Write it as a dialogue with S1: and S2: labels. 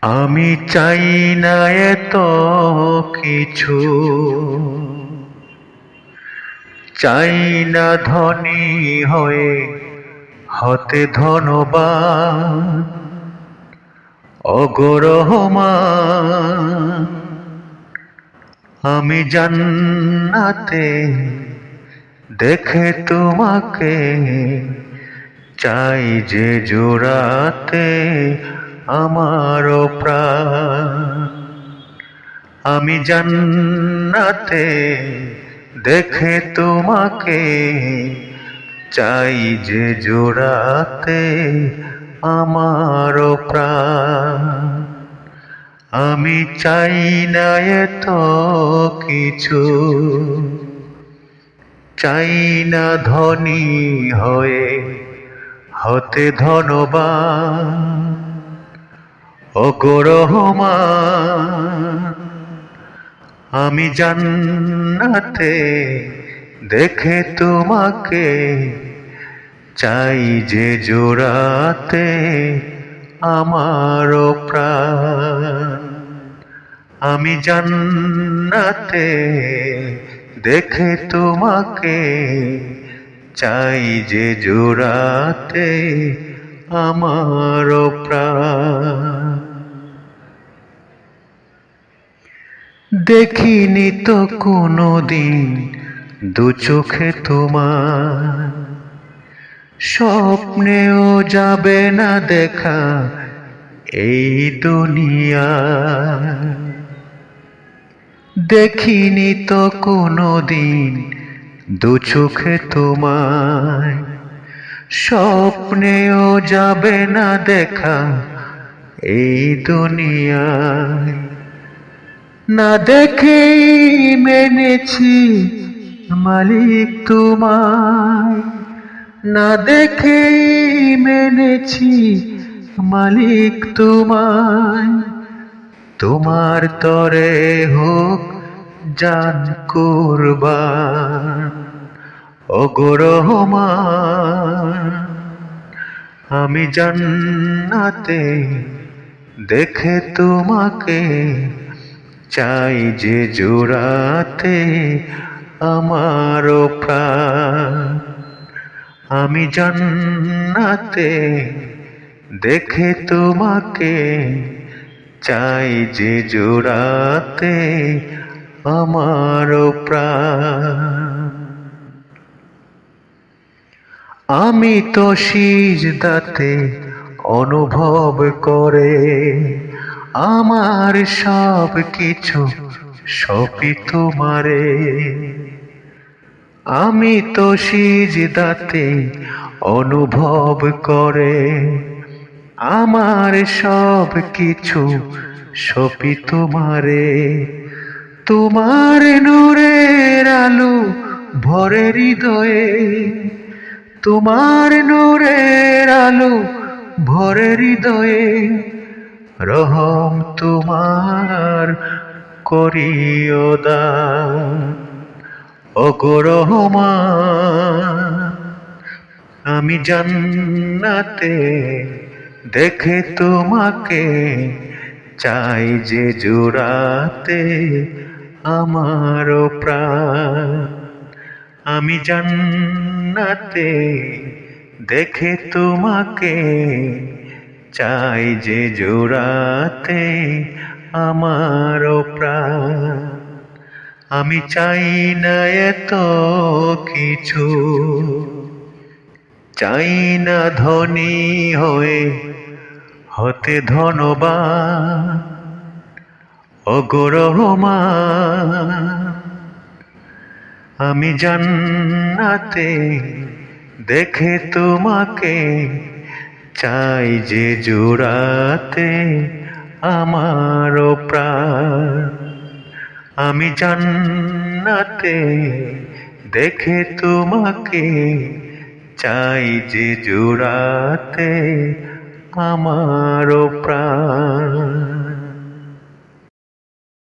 S1: আমি চাই না এত কিছু, চাই না ধনী হয়ে হতে ধনবান। ওগো রহমান, আমি জান্নাতে দেখে তোমাকে চাই যে জোড়াতে আমার প্রাণ। আমি জান্নাতে দেখে তোমাকে চাই যে জোড়াতে আমার প্রাণ। আমি চাই না এত কিছু, চাই না ধনী হয়ে হতে ধনবান। ওগো রহমান, আমি জান্নাতে দেখে তোমাকে চাই যে জোড়াতে আমার প্রাণ। আমি জান্নাতে দেখে তোমাকে চাই যে জোড়াতে আমার প্রাণ। দেখিনি তো কোনোদিন দু চোখে তোমার, স্বপ্নেও যাবে না দেখা এই দুনিয়া। দেখিনি তো কোনোদিন দু চোখে তোমায়, স্বপ্নেও যাবে না দেখা এই দুনিয়ায়। না দেখেই মেনেছি মালিক তোমায়, না দেখেই মেনেছি মালিক তোমায়। তোমার তরে হোক জান কুরবান। ওগো রহমান, আমি জান্নাতে দেখে তোমাকে চাই যে জোড়াতে আমার প্রাণ। আমি জান্নাতে দেখে তোমাকে চাই যে জোড়াতে আমার প্রাণ। আমি তো সিজদাতে অনুভব করে আমার সব কিছু সপি তোমারে। আমি তো সিজদাতে অনুভব করে আমার সব কিছু সপি তোমারে। তোমার নূরের আলো ভরে হৃদয়ে, তোমার নূরের আলো ভরে হৃদয়ে। রহম তোমার করিও দান। ওগো রহমান, আমি জান্নাতে দেখে তোমাকে চাই যে জোড়াতে আমার প্রাণ। আমি জান্নাতে দেখে তোমাকে চাই যে জোড়াতে আমার প্রাণ। আমি চাই না এত কিছু, চাই না ধনী হয়ে হতে ধনবান। ওগো রহমান, আমি জান্নাতে দেখে তোমাকে চাই যে জোড়াতে আমার প্রাণ। আমি জান্নাতে দেখে তোমাকে চাই যে জোড়াতে আমার প্রাণ।